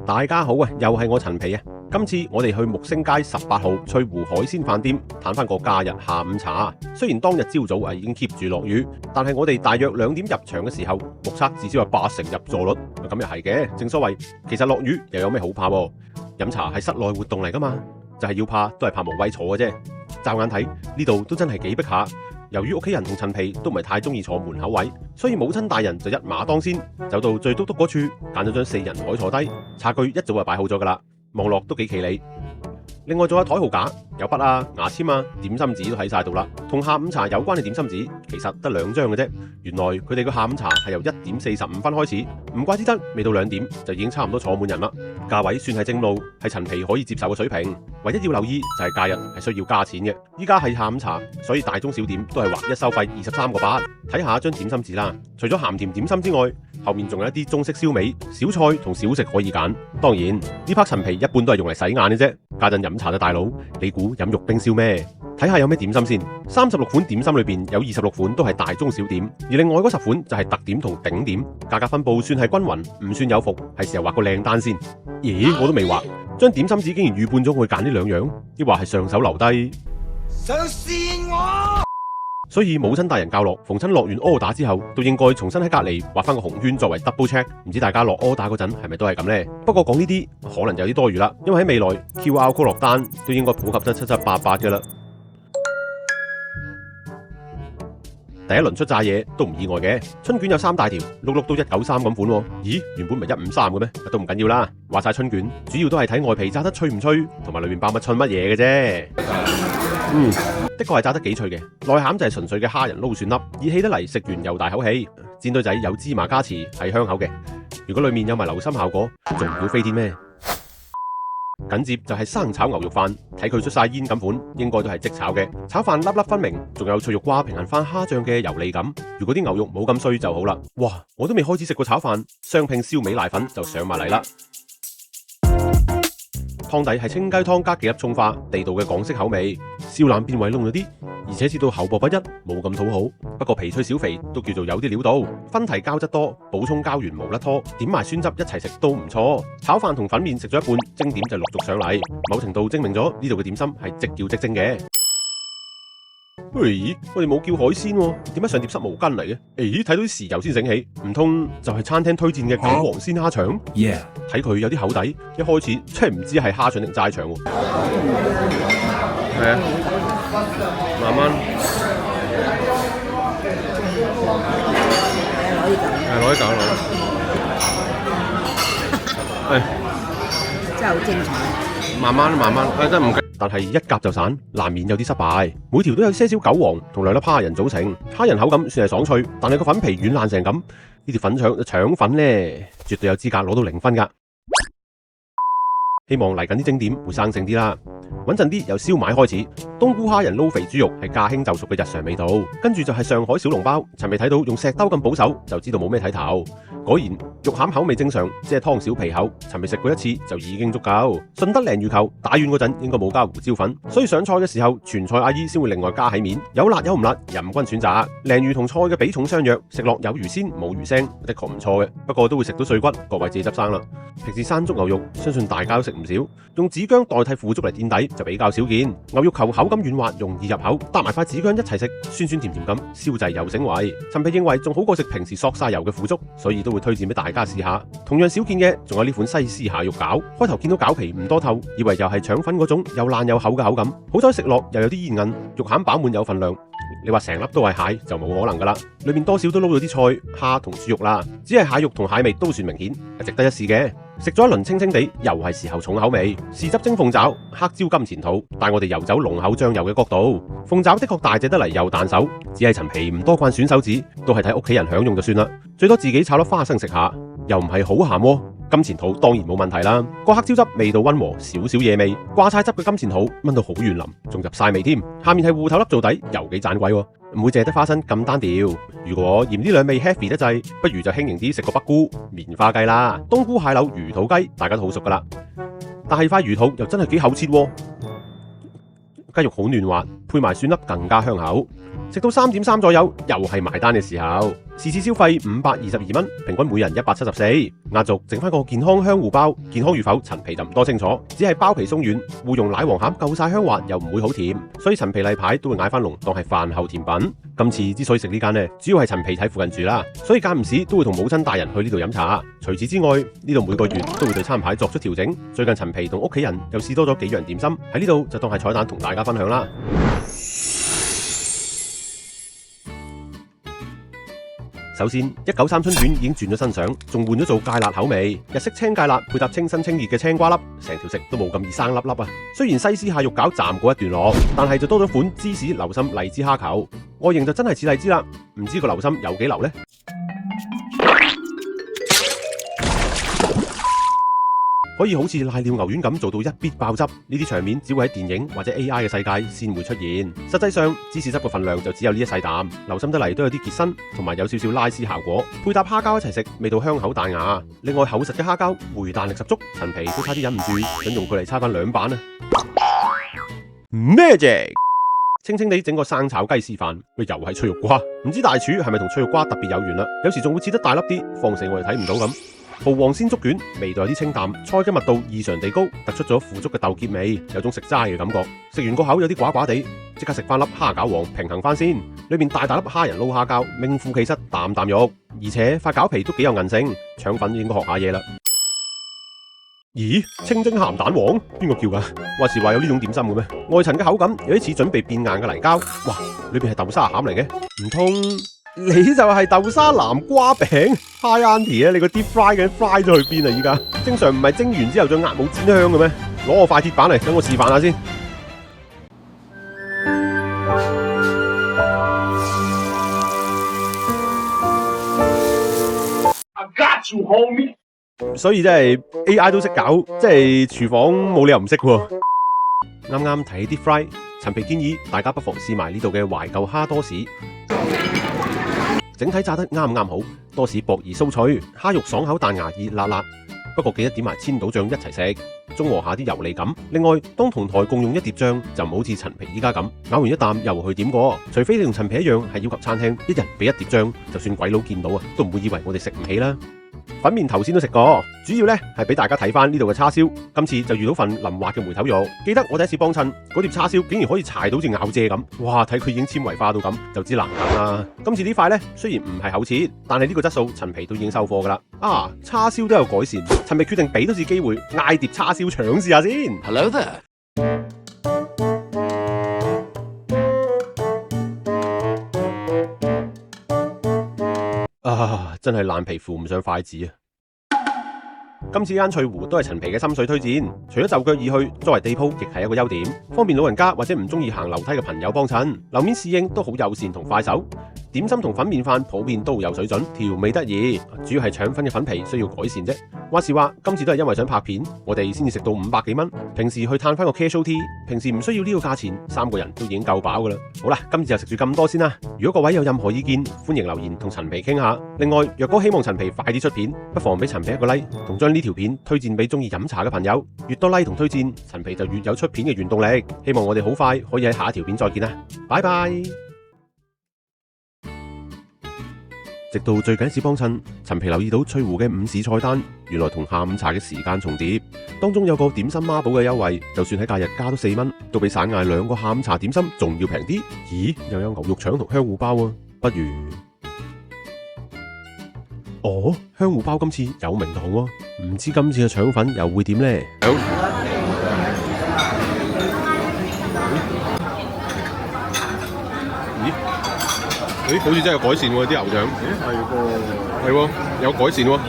大家好啊，又係我陳皮啊。今次我哋去木星街18號翠湖海鮮飯店嘆翻個假日下午茶。雖然當日朝早已經 keep 住落雨，但係我哋大約2點入場嘅時候，目測至少有80%入座率。咁又係嘅，正所謂其實落雨又有咩好怕喎？飲茶係室內活動嚟噶嘛，就係要怕都係怕無位坐嘅啫。驟眼睇呢度都真係幾逼下。由於屋企人同陳皮都唔係太中意坐門口位，所以母親大人就一馬當先，走到最篤篤嗰處揀咗張4人台坐低，茶具一早就擺好咗噶啦，望落都幾企理。另外仲有台號架、有筆啊、牙籤啊、點心紙都喺晒度啦。同下午茶有關嘅點心紙其實得2張嘅啫。原來佢哋個下午茶係由1點45分開始，唔怪之得未到2點就已經差唔多坐滿人啦。價位算係正路，係陳皮可以接受嘅水平。唯一要留意就係假日係需要加錢嘅。依家係下午茶，所以大中小點都係劃一收費23個8。睇下張點心紙啦，除咗鹹甜點心之外，後面仲有一啲中式燒味、小菜同小食可以揀。當然呢 part 陳皮一般都係用嚟洗眼嘅啫。家陣飲茶嘅大佬，你估飲肉冰燒咩？睇下有咩點心先。36款點心裏邊有26款都係大中小點，而另外嗰10款就係特點同頂點。價格分佈算係均勻，唔算有伏。係時候畫個靚單先。咦，我都未畫，張點心紙竟然預判咗我會揀呢2樣，抑或係上手留低？想試我？所以母親大人教落，逢親落完 order 之後，都應該重新喺隔籬畫翻個紅圈作為 double check。唔知大家落 order 嗰陣係咪都係咁呢？不過講呢啲可能有啲多餘啦，因為喺未來 QR code 落單都應該普及得七七八八嘅啦。第一輪出炸嘢都唔意外嘅，春卷有3大條，碌碌都193咁款喎。咦，原本唔係153嘅咩？都唔緊要啦。話晒春卷，主要都係睇外皮炸得脆唔脆，同埋裏面包乜春乜嘢嘅啫。的確係炸得幾脆嘅，內餡就係純粹嘅蝦仁撈蒜粒，熱氣得嚟，食完又大口氣。煎堆仔有芝麻加持，係香口嘅。如果裏面有埋流心效果，仲唔要飛天咩？緊接就係生炒牛肉飯，睇佢出晒煙咁款，應該都係即炒嘅。炒飯粒粒分明，仲有脆肉瓜平衡翻蝦醬嘅油膩感。如果啲牛肉冇咁衰就好啦。哇，我都未開始食過炒飯，雙拼燒味瀨粉就上埋嚟啦。湯底係清雞湯加幾粒蔥花，地道嘅港式口味。燒腩邊位燶咗啲，而且切到厚薄不一，冇咁討好。不過皮脆小肥都叫做有啲料到。分題膠質多，補充膠原無甩拖，點埋酸汁一齊食都唔錯。炒飯同粉麵食咗一半，蒸點就陸續上嚟，某程度證明咗呢度嘅點心係即叫即蒸嘅。咦，我哋冇叫海鮮喎，點解上碟濕毛巾嚟嘅？咦，睇到啲豉油先醒起，唔通就係餐廳推薦嘅九皇鮮蝦腸？睇佢有啲厚底，一開始真係唔知係蝦腸定齋腸喎。係啊，慢慢，攞啲攞。真係好精彩。慢慢，真唔緊。但係一夾就散，難免有啲失敗。每條都有些少韭黃同2粒蝦仁組成，蝦仁口感算係爽脆，但係個粉皮軟爛成咁，呢條粉腸粉呢，絕對有資格攞到0分㗎。希望嚟緊啲蒸點會生性啲啦。穩陣啲由燒賣開始，冬菇蝦仁撈肥豬肉係駕輕就熟嘅日常味道。跟住就係上海小籠包，陳皮睇到用石兜咁保守，就知道冇咩睇頭。果然肉餡口味正常，只係湯少皮厚。陳皮食過1次就已經足夠。順德鯪魚球打軟嗰陣應該冇加胡椒粉，所以上菜嘅時候傳菜阿姨先會另外加喺面。有辣有唔辣，任君選擇。鯪魚同菜嘅比重相若，食落有魚鮮冇魚腥，的確唔錯嘅。不過都會食到碎骨，各位自己執生啦。平時山竹牛肉，相信大家都食唔少，用子薑代替腐竹嚟墊底就比較少見。牛肉球口感軟滑，容易入口，搭埋塊子薑一齊食，酸酸甜甜咁，燒滯又醒胃。陳皮認為仲好過食平時索晒油嘅腐竹，所以都會推薦俾大家試下。同樣少見嘅仲有呢款西施蟹肉餃，開頭見到餃皮唔多透，以為又係腸粉嗰種又爛又厚嘅口感，好彩食落又有啲煙韌，肉餡飽滿有份量。你話成粒都係蟹就冇可能噶啦，裏面多少都撈咗啲菜、蝦同豬肉啦，只係蟹肉同蟹味都算明顯，係值得一試嘅。食咗一輪清清地，又係時候重口味。豉汁蒸鳳爪、黑椒金錢肚，帶我哋游走濃厚醬油嘅角度。鳳爪的確大隻得嚟又彈手，只係陳皮唔多慣選手指，都係睇屋企人享用就算啦。最多自己炒粒花生食下，又唔係好鹹喎。金錢肚當然冇問題啦，個黑椒汁味道溫和，少少野味，掛晒汁嘅金錢肚炆到好軟腍，仲入晒味添。下面係芋頭粒做底，又幾盞鬼喎，唔會淨係得花生咁單調。如果嫌呢兩味 heavy 得滯，不如就輕盈啲食個北菇、棉花雞啦。冬菇蟹柳魚肚雞，大家都好熟噶啦。但係塊魚肚又真係幾厚切喎，雞肉好嫩滑，配埋蒜粒更加香口。食到3點3左右，又係埋單嘅時候。次消費522蚊，平均每人174。壓軸剩翻個健康香芋包，健康與否陳皮就唔多清楚，只係包皮鬆軟，會用奶黃餡夠晒香滑，又唔會好甜，所以陳皮例牌都會嗌翻籠當係飯後甜品。今次之所以食呢間呢，主要係陳皮喺附近住啦，所以間唔時都會同母親大人去呢度飲茶。除此之外，呢度每個月都會對餐牌作出調整。最近陳皮同屋企人又試多咗幾樣點心，喺呢度就當係彩蛋同大家分享啦。首先，193春卷已經轉咗新相，仲換咗做芥辣口味，日式青芥辣配搭清新清熱嘅青瓜粒，成條食都冇咁易生粒粒啊！雖然西施蟹肉餃暫過一段落，但係就多咗款芝士流心荔枝蝦球，外形就真係似荔枝啦，唔知個流心有幾流呢？可以好似瀨尿牛丸咁做到一必爆汁，呢啲場面只會喺電影或者 AI 嘅世界先會出現。實際上，芝士汁嘅份量就只有呢一細啖，流心得嚟都有啲結身，同埋有少少拉絲效果。配搭蝦膠一齊食，味道香口彈牙。另外厚實嘅蝦膠，回彈力十足，陳皮都差啲忍唔住想用佢嚟叉翻兩板啊！Magic！ 清清地整個生炒雞絲飯，又係脆肉瓜，唔知大廚係咪同脆肉瓜特別有緣啦？有時仲會切得大粒啲，放死我哋睇唔到咁。蠔皇鮮竹卷味道有啲清淡，菜嘅密度異常地高，突出咗腐竹嘅豆結味，有種食齋嘅感覺。食完個口有啲寡寡地，即刻食翻粒蝦餃王平衡翻先。裏面大大粒蝦仁撈蝦餃，名副其實啖啖肉，而且塊餃皮都幾有韌性。腸粉應該學下嘢啦。咦？清蒸鹹蛋黃邊個叫噶？話時話有呢種點心嘅咩？外層嘅口感有啲似準備變硬嘅泥膠，哇！裏邊係豆沙餡嚟嘅，唔通？你就係豆沙南瓜餅 ，Hi Auntie 啊！你個 deep fry 嘅 fry 咗去邊啊？依家正常唔係蒸完之後再壓冇煎香嘅咩？攞個塊鐵板嚟，等我示範下先。I got you, homie。所以真係 AI 都識搞，即係廚房冇理由唔識喎。啱啱提起 deep fry，陳皮建議大家不妨試埋呢度嘅懷舊蝦多士。整體炸得啱啱好，多士薄而酥脆，蝦肉爽口彈牙，熱辣辣。不過記得點埋千島醬一齊食，中和下啲油膩感。另外，當同台共用一碟醬，就唔好似陳皮依家咁，咬完一啖又去點過。除非你同陳皮一樣係要求餐廳一人俾一碟醬，就算鬼佬見到啊，都唔會以為我哋食唔起啦。粉麵頭先都食過，主要呢係俾大家睇翻呢度嘅叉燒。今次就遇到份淋滑嘅梅頭肉，記得我第一次幫襯嗰碟叉燒竟然可以柴到好似咬蔗咁，哇！睇佢已經纖維化到咁，就知難啃啦。今次呢塊呢，雖然唔係厚切，但係呢個質素陳皮都已經收貨噶啦。啊，叉燒都有改善，陳皮決定俾多次機會，嗌碟叉燒腸試下先。Hello there。啊！真係爛皮扶唔上筷子啊！今次間翠湖都係陳皮嘅心水推薦，除咗就腳易去，作為地鋪亦係一個優點，方便老人家或者唔中意行樓梯嘅朋友幫襯。樓面侍應都好友善同快手，點心同粉麵飯普遍都有水準，調味得宜，主要係腸粉嘅粉皮需要改善啫。話時話，今次都係因為想拍片，我哋先至食到500幾蚊。平時去嘆翻個 casual tea，平時唔需要呢個價錢，3個人都已經夠飽噶啦。好啦，今次就食住咁多先啦。如果各位有任何意見，歡迎留言同陳皮傾下。另外，若果希望陳皮快啲出片，不妨俾陳皮一個 like， 同將呢條片推薦俾中意飲茶嘅朋友。越多 like 同推薦，陳皮就越有出片嘅原動力。希望我哋好快可以喺下一條片再見啦，拜拜。直到最近一次幫襯，陳皮留意到翠湖嘅午市菜單，原來同下午茶嘅時間重疊，當中有個點心孖寶嘅優惠，就算喺假日加多4蚊，都比散嗌2個下午茶點心仲要平啲。咦，又有牛肉腸同香芋包啊，不如……哦，香芋包今次有名堂喎，唔知今次嘅腸粉又會點呢？咦，好似真係有改善喎啲牛腸。咦，係喎，有改善喎。